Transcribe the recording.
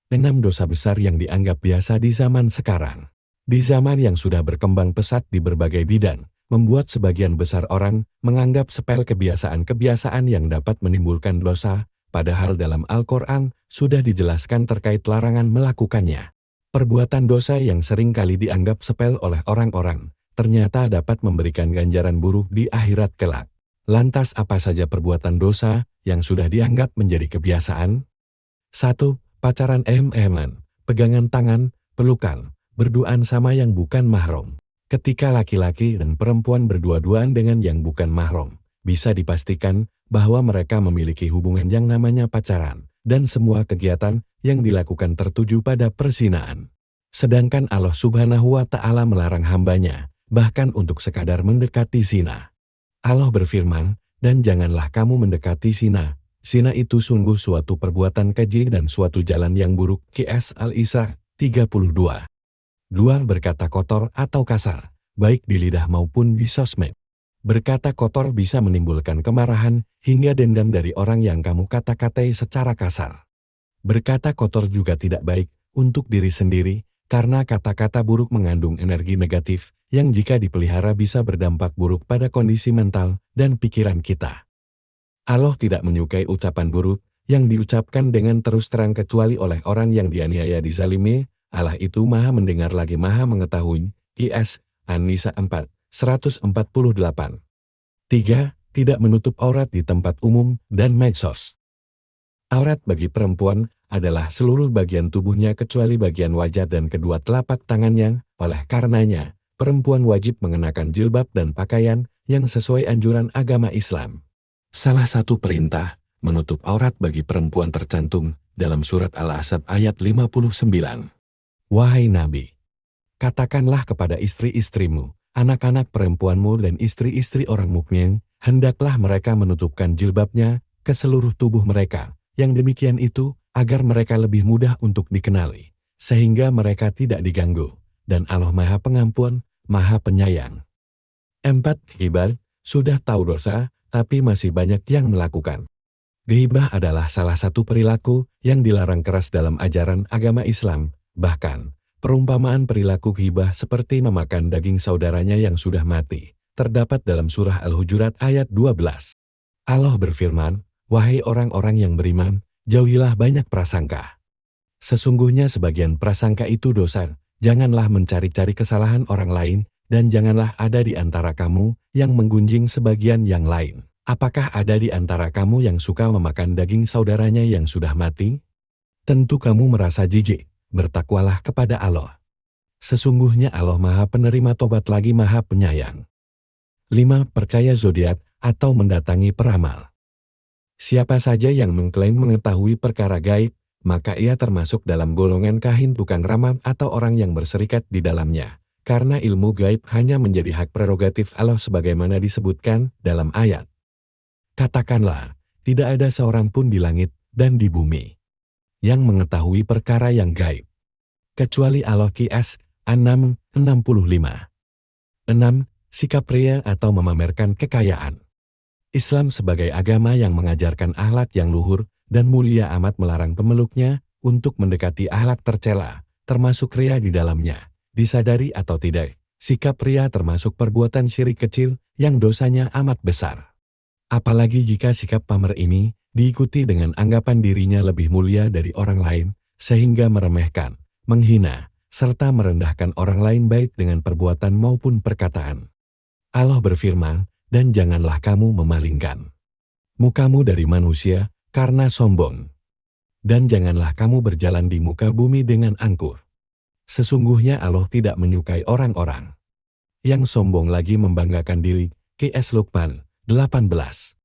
6 dosa besar yang dianggap biasa di zaman sekarang. Di zaman yang sudah berkembang pesat di berbagai bidang, membuat sebagian besar orang menganggap sepele kebiasaan-kebiasaan yang dapat menimbulkan dosa, padahal dalam Al-Quran sudah dijelaskan terkait larangan melakukannya. Perbuatan dosa yang sering kali dianggap sepele oleh orang-orang, ternyata dapat memberikan ganjaran buruk di akhirat kelak. Lantas apa saja perbuatan dosa yang sudah dianggap menjadi kebiasaan? 1. Pacaran ehem-eheman, pegangan tangan, pelukan, berduaan sama yang bukan mahram. Ketika laki-laki dan perempuan berdua-duaan dengan yang bukan mahram, bisa dipastikan bahwa mereka memiliki hubungan yang namanya pacaran, dan semua kegiatan yang dilakukan tertuju pada perzinaan. Sedangkan Allah Subhanahu wa Ta'ala melarang hambanya, bahkan untuk sekadar mendekati zina. Allah berfirman, dan janganlah kamu mendekati zina. Zina itu sungguh suatu perbuatan keji dan suatu jalan yang buruk. QS Al-Isra 32. 2. Berkata kotor atau kasar, baik di lidah maupun di sosmed. Berkata kotor bisa menimbulkan kemarahan hingga dendam dari orang yang kamu kata-katai secara kasar. Berkata kotor juga tidak baik untuk diri sendiri, karena kata-kata buruk mengandung energi negatif yang jika dipelihara bisa berdampak buruk pada kondisi mental dan pikiran kita. Allah tidak menyukai ucapan buruk yang diucapkan dengan terus terang kecuali oleh orang yang dianiaya dizalimi. Allah itu maha mendengar lagi maha mengetahui. IS An-Nisa 4, 148. 3. Tidak menutup aurat di tempat umum dan medsos. Aurat bagi perempuan adalah seluruh bagian tubuhnya kecuali bagian wajah dan kedua telapak tangannya. Oleh karenanya, perempuan wajib mengenakan jilbab dan pakaian yang sesuai anjuran agama Islam. Salah satu perintah menutup aurat bagi perempuan tercantum dalam surat Al-Ahzab ayat 59. Wahai Nabi, katakanlah kepada istri-istrimu, anak-anak perempuanmu dan istri-istri orang mukmin, hendaklah mereka menutupkan jilbabnya ke seluruh tubuh mereka. Yang demikian itu agar mereka lebih mudah untuk dikenali, sehingga mereka tidak diganggu, dan Allah Maha Pengampun, Maha Penyayang. 4. Ghibah, sudah tahu dosa, tapi masih banyak yang melakukan. Ghibah adalah salah satu perilaku yang dilarang keras dalam ajaran agama Islam. Bahkan, perumpamaan perilaku ghibah seperti memakan daging saudaranya yang sudah mati, terdapat dalam surah Al-Hujurat ayat 12. Allah berfirman, wahai orang-orang yang beriman, jauhilah banyak prasangka. Sesungguhnya sebagian prasangka itu dosa, janganlah mencari-cari kesalahan orang lain, dan janganlah ada di antara kamu yang menggunjing sebagian yang lain. Apakah ada di antara kamu yang suka memakan daging saudaranya yang sudah mati? Tentu kamu merasa jijik, bertakwalah kepada Allah. Sesungguhnya Allah Maha Penerima Tobat lagi Maha Penyayang. 5. Percaya zodiak atau mendatangi peramal. Siapa saja yang mengklaim mengetahui perkara gaib, maka ia termasuk dalam golongan kahin tukang ramal atau orang yang berserikat di dalamnya. Karena ilmu gaib hanya menjadi hak prerogatif Allah sebagaimana disebutkan dalam ayat. Katakanlah, tidak ada seorang pun di langit dan di bumi yang mengetahui perkara yang gaib, kecuali Allah. QS An-Naml 65. 6. Sikap ria atau memamerkan kekayaan. Islam sebagai agama yang mengajarkan akhlak yang luhur dan mulia amat melarang pemeluknya untuk mendekati akhlak tercela, termasuk ria di dalamnya. Disadari atau tidak, sikap ria termasuk perbuatan syirik kecil yang dosanya amat besar. Apalagi jika sikap pamer ini diikuti dengan anggapan dirinya lebih mulia dari orang lain, sehingga meremehkan, menghina, serta merendahkan orang lain baik dengan perbuatan maupun perkataan. Allah berfirman, dan janganlah kamu memalingkan mukamu dari manusia karena sombong. Dan janganlah kamu berjalan di muka bumi dengan angkuh. Sesungguhnya Allah tidak menyukai orang-orang yang sombong lagi membanggakan diri. QS Luqman 18.